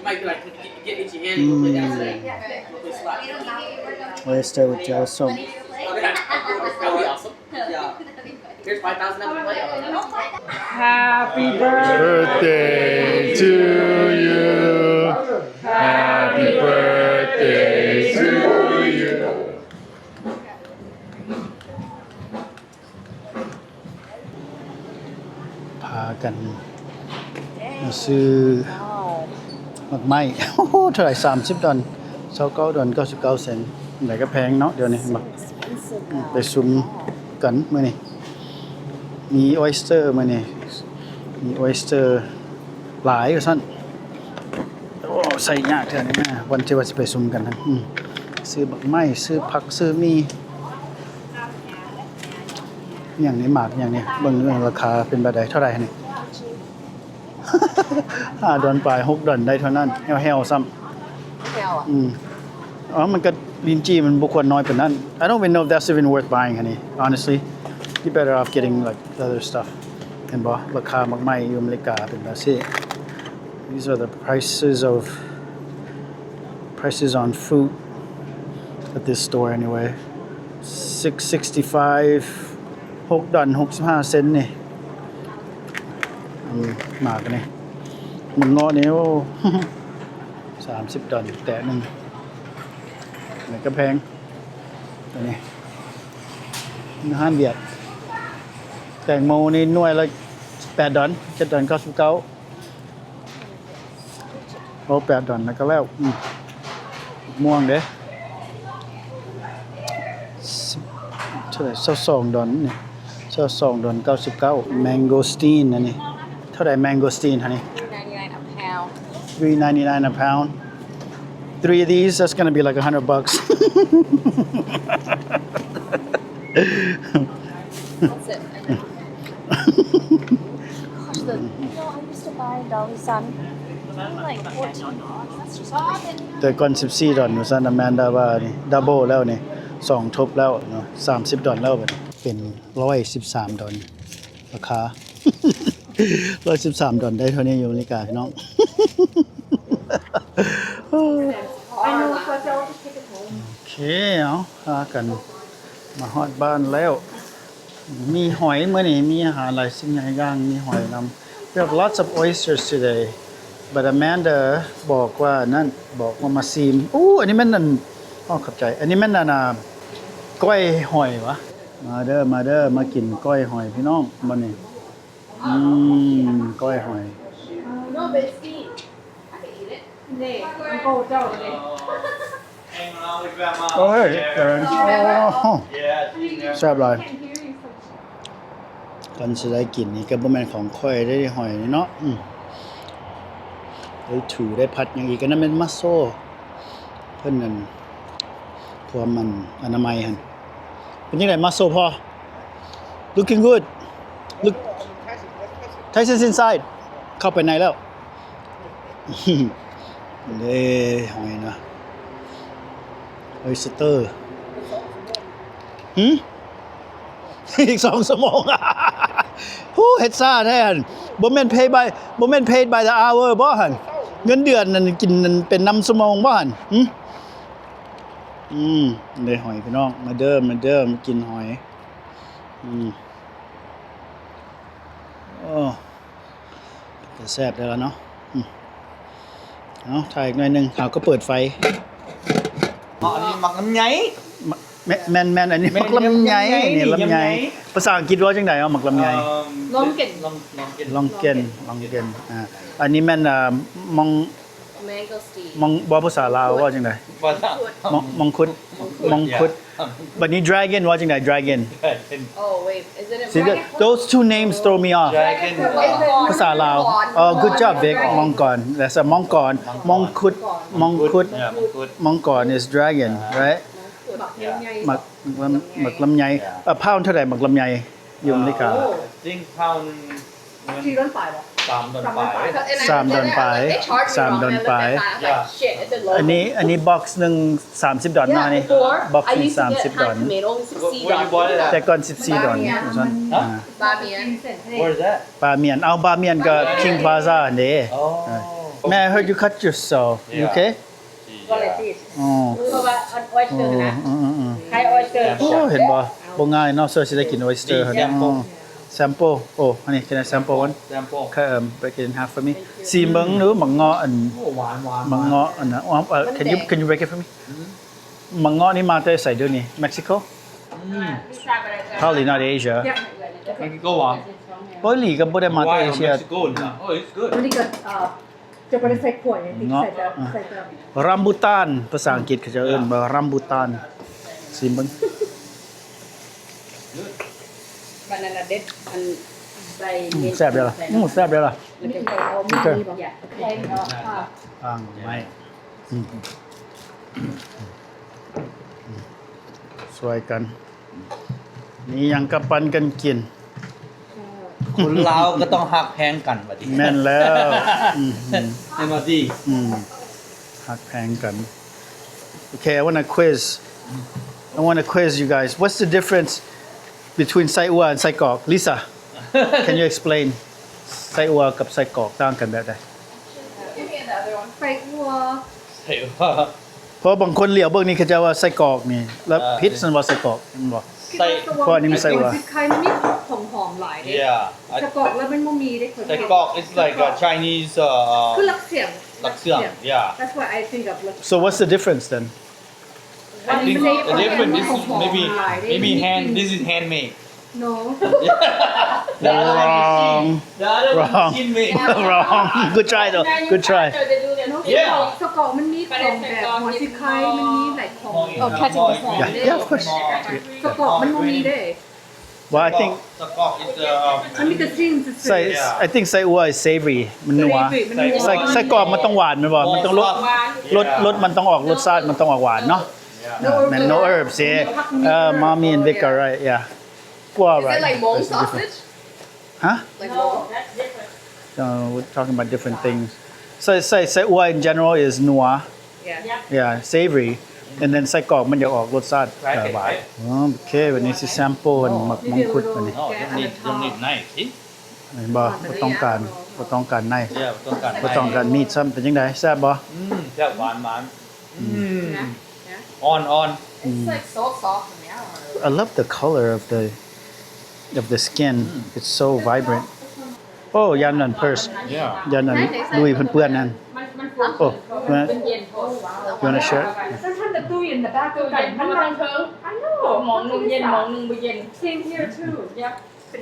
might be like get itchy hand and put that oyster with gelsum That would be awesome. Yeah. Here's 5,000 on the plate. Happy birthday to you Happy birthday to you พากันมาซื้อหมักไหม้โอ้โหเท่าไหร่30 ดอล29 ดอล99 เซนต์ไหนก็แพงเนาะเดี๋ยวนี้มาไปซุมกันมื้อนี้มีออยสเตอร์มื้อนี้มีออยสเตอร์หลายว่าซั่นโอ้ใส่ยากแท้นี่แม่วันที่ว่าสิไปซุมกันนะซื้อหมักไหม้ซื้อผักซื้อมีอย่างนี้หมากอย่างนี้เบิ่งเรื่องราคาเป็นแบบใดเท่าไหร่นี่ 5 ดอลปลาย6 ดอลได้เท่านั้นแฮวๆซ้ำแก้วอ่ะอ๋อมันก็ลิ้นจี่มันบ่ควรน้อยปานนั้น I don't even know if that's even worth buying honey honestly you better off getting like other stuff เห็นบ่ราคามักไหม้อยู่อเมริกาเป็นแบบนี้ These are the prices on fruit at this store anyway 6.65 6 ดอล65 เซนต์นี่หมากนี่มันงอนี่โอ้ 30 ดอลแตะนึงนี่ก็แพงตัวนี้อาหารเวียดแตงโมนี่หน่วยละ8 ดอล7 ดอล99โอ้8 ดอลแล้วก็แล้วม่วงเด้เท่าไหร่22 ดอลนี่22 ดอล99 mangosteen อันนี้เท่าไหร่ mangosteen ฮะนี่$3.99 a pound $3.99 a pound 3 of these that's going to be like $100 That's it I know Gosh the I used to buy Dolly Sun like $14 that's just crazy แต่ก่อน14 ดอลว่าซั่นอแมนดาว่านี่ดับเบิลแล้วนี่2 ทบแล้วเนาะ30 ดอลแล้วบัดนี้เป็น113 ดอลราคา 113 ดอลได้เท่านี้อยู่อเมริกาพี่น้อง I know so I'll just take it home โอเคเอาพากันมาฮอดบ้านแล้วมีหอยมื้อนี้มีอาหารหลายสิ่งหลายอย่างมีหอยนำ We have lots of oysters today but Amanda บอกว่านั่นบอกว่ามาซีมอันนี้มันนั่นขอบใจอันนี้มันนั่นก้อยหอยวะมาเด้อมากินก้อยหอยพี่น้องบัดนี้ก้อยหอย No but it's sweet I can eat it นี่มันโกเจ้าเลย Hanging out with grandma. โอ้ย Yeah, she's there. แซ่บหลายกันสิได้กินนี่ก็บ่แม่นของค่อยได้หอยนี่เนาะได้ถูได้ผัดอย่างอีกก็นั่นแม่นมัสโซเพิ่นนั่นพวกมันอนามัยหั่นเป็นจังได๋มัสโซพอ Looking good Look Tyson inside เข้าไปในแล้ว เด้หอยนะออยสเตอร์อีก2 ชั่วโมงฮู้เฮ็ดซ่าแท้หั่นบ่แม่น paid by the hour บ่หั่นเงินเดือนนั่นกินนั่นเป็นนำชั่วโมงบ่หั่นได้หอยพี่น้องมาเด้อมากินหอยโอ้ก็แซ่บได้แล้วเนาะเอาถ่ายอีกหน่อยนึงเอาก็เปิดไฟ อันนี้หมักน้ำไย แม่นอันนี้หมักลำไยนี่ลำไยภาษาอังกฤษว่าจังได๋เอาหมักลำไย ลองกิน ลองกิน อันนี้แม่นมอง mangosteen บ่ภาษาลาวว่าจังได๋ ว่าจะ มองคุดบัดนี้ dragon ว่าจังได๋ dragon Oh wait is it See those two names throw me off Dragon ภาษาลาว good job Vic มองก่อน that's a มองก่อนมองคุด Yeah, มังคุด มองก่อน is dragon right หมักลำไยพาวเท่าใดหมักลำไยอยู่อเมริกา จริงพาวนึงเงิน3 ดอลปลายบ่3 ดอลปลาย 3 ดอลปลาย3 ดอลปลาย อันนี้บ็อกซ์นึง30 ดอลมานี่บ็อกซ์นึง30 ดอลแต่ก่อน14 ดอลซั่นบาเมียน Where is that ปลาเมียนเอาปลาเมียนก็ King Plaza เด้ Oh May I heard you cut yourself. You Yeah. okay? ก็เลยติด อ๋อ เพราะว่าออยสเตอร์นะ อือ ใครออยสเตอร์ โอ้เห็นบ่บ่ง่ายเนาะเสิร์ชสิได้กิน oyster หั่น sample โอ้อันนี้ can I sample one Sample. break it in half for me ซีเบิงหรือมังเงาะอัน โอ้หวานหวาน มังเงาะอันนะcan you break it for me มังเงาะนี่มาแต่ไสเดี๋ยวนี้ Mexico probably not Asia มันก็หวาน บ่หลีก็บ่ได้มาแต่ Why เอ from เชีย Mexico นะ Oh it's good วันนี้ก็จะไปใส่ขวดอย่างที่ใส่แต่ รัมบูตานภาษาอังกฤษเขาจะเอิ้นว่ารัมบูตานซีเบิง บานานาเด็ดอันใบ แซ่บเด้อล่ะแซ่บเด้อล่ะ มันจะเอามีบางอย่างใช่เนาะค่ะ ฟังไม่สวยกัน นี่ยังกะปันกันกิน คนลาวก็ต้องฮักแพงกันบัดนี้ แม่นแล้วให้มาดี หักแพงกัน Okay, I want to quiz you guys. What's the difference between ไส้อั่ว and ไส้กรอก Lisa, can you explain ไส้อั่วกับไส้กรอกต่างกันแบบใด ใส่วัว ใช่ว่า เพราะบางคนเหลียวเบิ่งนี่เขาจะว่าไส้กรอกนี่ แล้วพิษมันว่าไส้กรอกมันบ่ ใส่ เพราะอันนี้มันใส่วัว ใครมันมีหอมๆหลายเลย yeah สะกอกแล้วมันบ่มีได้คน ใส่กรอก is like a Chinese คือลักเสียง ลักเสื่อม yeah That's why I think of like So what's the difference then I think the difference is maybe this is handmade no the other one is Wrong. the other one Wrong. is made Wrong. Good try though. Good try. สะกอกมันมีของแบบหัวสิไข่มันมีหลายของ Oh, catching the sand. Yeah, of course. สะกอกมันบ่มีได้ Well, I think สกอก is มันมีแต่สิ่งซื่อ I think ไส้อั่ว is savory มันนัว ไส้กรอกมันต้องหวานมันบ่มันต้องรสมันต้องออกรสชาติมันต้องออกหวานเนาะ Man, no herbs, yeah. Mommy and Vic are right, yeah. Well, right. Is it like mole That's the difference. sausage? Huh? Like mole? No, we're talking about different things. So, ไส้อั่ว in general is นัว Yeah. Yeah, savory. And then ไส้กรอกมันจะออกรสชาติหวานโอเควันนี้สิ sample อันหมักมังคุดวันนี้ no you need knife see เห็นบ่ต้องการใน yeah ต้องการ บ่ต้องการมีดซ้ำเป็นจังได๋แซ่บบ่ แซ่บหวานมันon It's like so soft in the outer. I love the color of the skin. It's so vibrant. Oh, ยันนั่น purse. yeah ยันนั่นลุยเปื้อนๆนั่น โอ้ มันเย็นโอ้ you want a shirt? ๆท่านthe ตู้เย็น the back ตัวกันมันมันเพิ่ง I know หมองนึงเย็นหมองนึงบ่เย็น same here too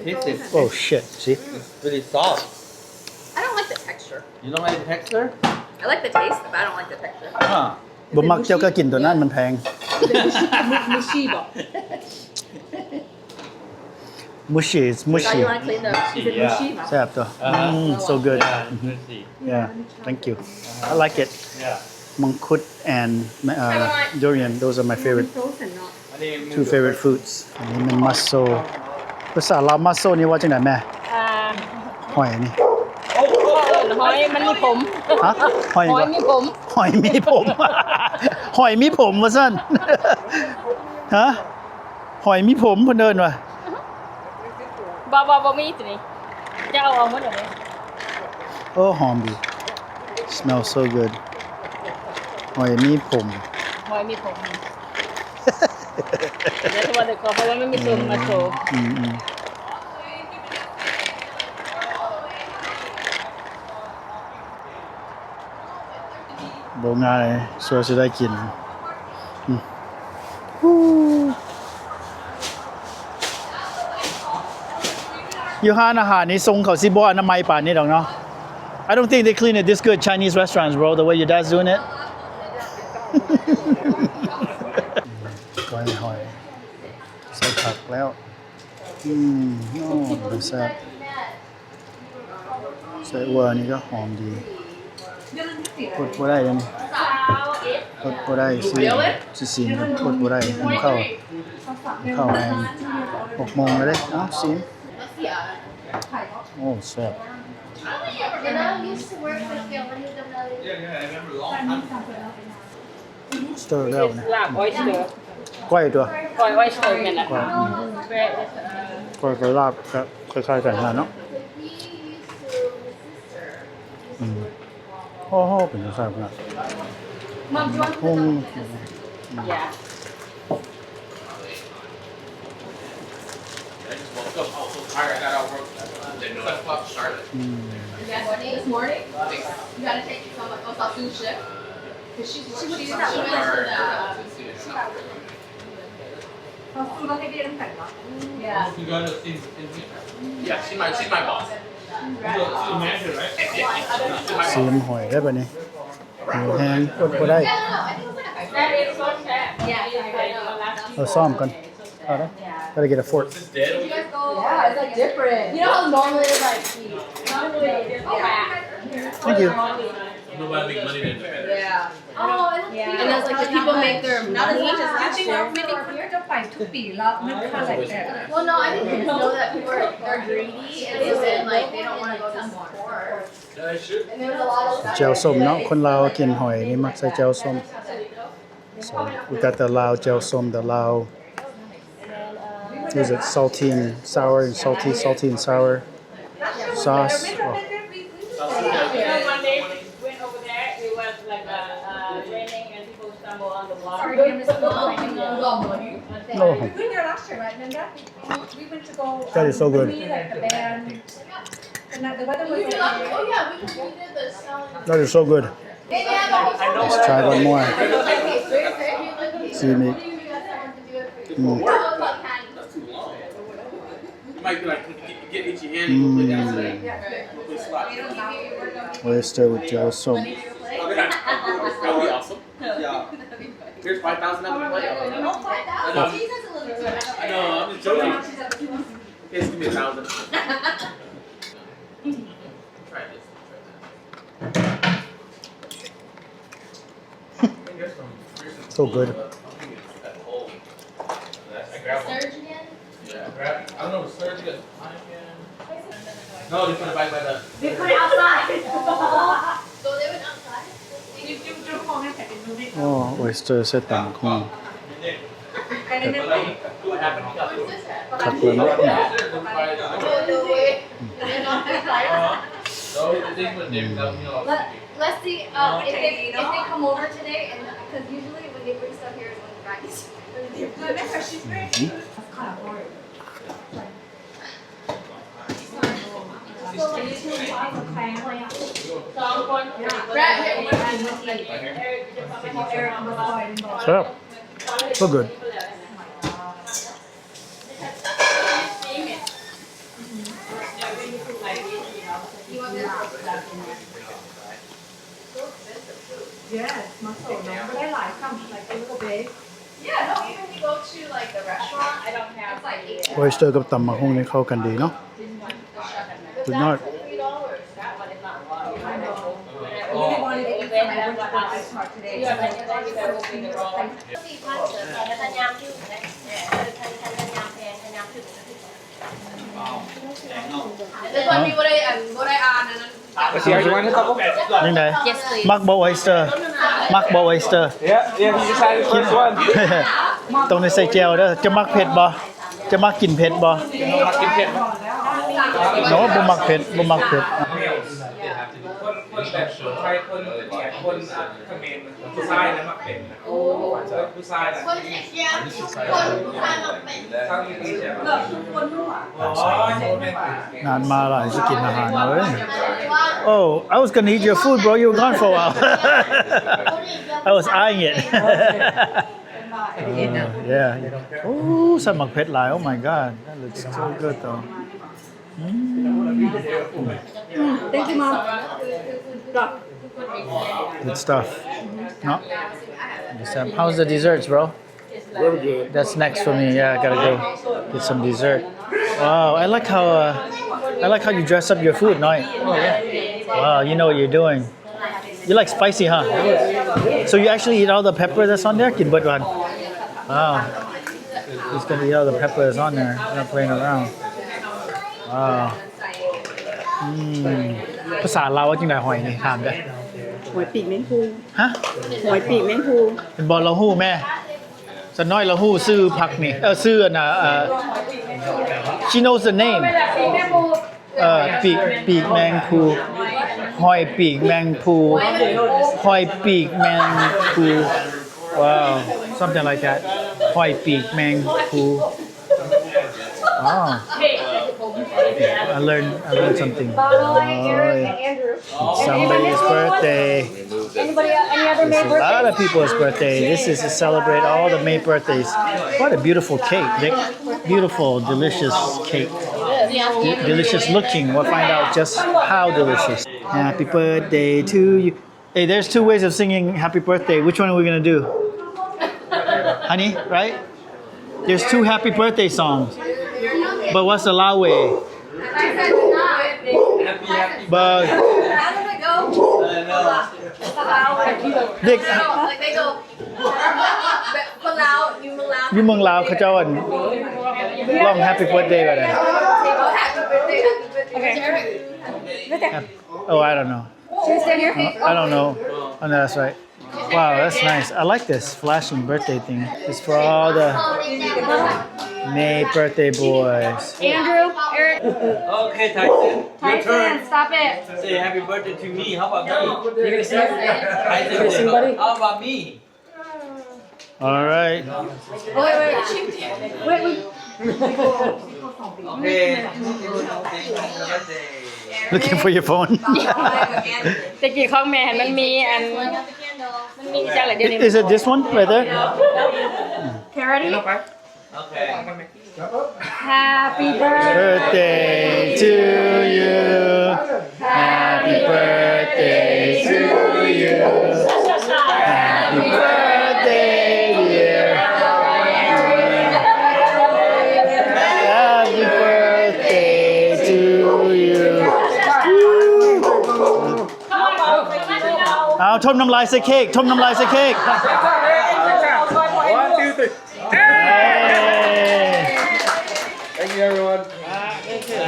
this is Oh shit, see? really soft I don't like the texture. you don't like the texture I like the taste, but I don't like the texture. huh บ่มักเจ้าก็กินตัวนั้นมันแพง มุชิบ่ Mushy, it's So mushy. you want to clean the... is it Yeah. mushi แซ่บตัว so good. yeah let's see Yeah, thank you. I like it. yeah มังคุด and durian, those are my favorite frozen เนาะ อันนี้ two favorite fruits. อันนี้มันมัสโซภาษาลาวมัสโซนี่ว่าจังได๋แม่ หอยนี่ หอยมันมีผม ฮะหอย หอย บ่ มีผม หอยมีผม หอยมีผมว่าซั่น ฮะ หอยมีผมเพิ่นเอิ้นว่า บ่มีตัวนี้จะเอาหมดเลย โอ้หอมดี Smells so good หอยมีผม หอยมีผมเดี๋ยวตัวเด็กก็เพราะว่าไม่มีตัวมาโชว์ อืมบ่ง่ายสัวสิได้กินอยู่ห้านอาหารนี่ทรงเขาสิบ่อนามัยปานนี้ดอกเนาะ I don't think they clean it this good Chinese restaurants bro the way your dad's doing it ก้อยหอยใส่ผักแล้วโอ้เป็นแซ่บใส่อั่วนี่ก็หอมดีกดบ่ได้ยังกดบ่ได้สิซีนกดบ่ได้ผมเข้าแรง6 โมงแล้วเด้เอ้าซีนโอ้แซ่บ And I used to work with you when you did that. สเตอร์แล้วนะ ลาบออยสเตอร์ ก้อยตัว ก้อยออยสเตอร์นั่นน่ะ ก้อยลาบครับคล้ายๆกันนะเนาะโอ้ โอ้โหเป็นจังซั่นครับ Mom, do you want คง Yeah. I just woke up. I was so tired. I got out of work. Didn't know that clock started. This morning, you gotta take some of us to shift. Cause she's went to the yeah. You got to see Yeah, she's my boss. the manager, right? She's my ซี boss. มหอยได้ป่ะนี่หมูแห้งอดบ่ได้ I think it was like That is so sad. Yeah, I know. เอาซ่อมก่อนเอาได้ Gotta get a fork Is this dead? You guys go. Yeah, it's like different. You know how normally it's like. Thank you Nobody make money than that. Yeah. Oh, and that's like the people make their money. Well, no, I think they just know that people are greedy and so then like they don't want to go to support. Yeah, they should. And there's a lot of stuff. แจ่วส้มเนาะคนลาวกินหอยนี่มักใส่แจ่วส้ม So we got the Lao แจ่วส้ม the Lao is it salty and sour and salty and sour sauce oh. You know, one day we went over there, it was like raining and people stumbled on the block. No. We went there last year, right, Linda? We went to go. That is so good. See, like, the band. And the weather was We did okay. oh yeah, we did the selling. That is so good Hey, they have a whole Let's try one more See me That's too long. You might be like get itchy hand and go play down today. Go play slots. oyster with แจ่วส้ม That would be awesome. Yeah. Here's 5,000 up to play. Oh, 5,000? Jesus, a little bit too much. I know, I'm just joking. It's gonna be 1,000. Try this. So good I grabbed one. Surge again? Yeah, grab. I don't know, surge again. No, they put it back by the. They put it outside. So they went outside? โอ้ oyster ใส่ตำคง What happened? Where's this at? คักเลยเนาะ No way. They're not inside. So the thing with them, you know. Let's see if they come over today, and because usually when they bring stuff here is when the guys.ครับ So good Yes, muscle, no? But I like them, like a little big. Yeah, no, even if you go to like the restaurant, I don't have it's like $8. oyster กับตำมะฮุ่งนี่เข้ากันดีเนาะ But Good that's night. $3. that one is not long. I know. I really wanted to eat some. I went to the ice mart today. You have like you better open the roll. 4,000แต่ถ้ายามขึ้นนะยามแพงยามขึ้นแต่ตอนนี้บ่ได้อ่านอันนั้น ยังไง Yes, please. มักบ่ oyster มักบ่ oyster Yeah, he decided first one. ต้องได้ใส่แจ่วเด้อจะมักเผ็ดบ่จะมักกินเผ็ดบ่ Makin pet. เนาะบ่มักเผ็ดบ่มักเผ็ด คนแบบไทยคนเนี่ยคนเขมรผู้ชายนะมักเป็นนะผู้ชายนะ คนเอเชียคนผู้ชายมาเป็น ชาวอีเชียอ๋อโชว์เป็น นานมาหลายสิกินอาหารเว้ย ว่า Oh, I was gonna eat your food, bro. You were gone for a while. I was eyeing it. Yeah. Oh, some pet lie. Oh my god, that looks so good though. Thank you, Mom. Good stuff. No? How's the desserts, bro? Very good. That's next for me. Yeah, I gotta go get some dessert. Wow, I like how you dress up your food, Noi. Wow, you know what you're doing. You like spicy, huh? So you actually eat all the pepper that's on there? Kin bud one. Wow. He's gonna eat all the pepper that's on there. Not playing around. Wow. ภาษาลาวว่าจังได๋หอยนี่ถามได้ หอยปีกแมงภู ฮะ หอยปีกแมงภู เป็นบ่ละฮู้แม่สะน้อยละฮู้ชื่อผักนี่ชื่ออันน่ะshe knows the name ปีกแมงภู หอยปีกแมงภูหอยปีกแมงภู wow something like that หอยปีกแมงภู wow I learned something somebody's birthday Any other May a lot of people's birthday. This is to celebrate all the May birthdays. What a beautiful cake, Nick. Beautiful, delicious cake. Delicious looking. We'll find out just how delicious. Happy birthday to you. Hey, there's two ways of singing happy birthday. Which one are we going to do? Honey, right? There's two happy birthday songs. But what's the loud way? But Nick, Like they go, Palau, you Palau. อยู่เมืองลาวเขาเจ้าอ่ะร้อง Happy Birthday กันเลย Happy birthday, happy birthday. Oh, I don't know. I don't know. Oh, no, that's right. Wow, that's nice. I like this flashing birthday thing. It's for all the May birthday boys. Andrew, Eric, Okay, Tyson. Tyson, stop it. Say happy birthday to me. How about me? You're gonna sing? Tyson, say, how about me? All right. Okay. Looking for your phone. ตะกี้ของแม่มันมีอันมันมีจังเลยเดี๋ยวนี้ Is it this one right there? Ready? Okay. Happy birthday. Birthday to you. Happy birthday to you. Happy birthday, dear. Happy birthday to you. เอาทมน้ำลายใส่เค้กทมน้ำลายใส่เค้ก One, two, three. Hey. Thank you, everyone.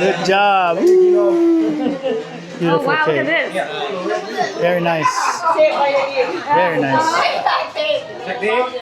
Good job. Beautiful Wow, look at cake. this. Very nice. Very nice. Technique.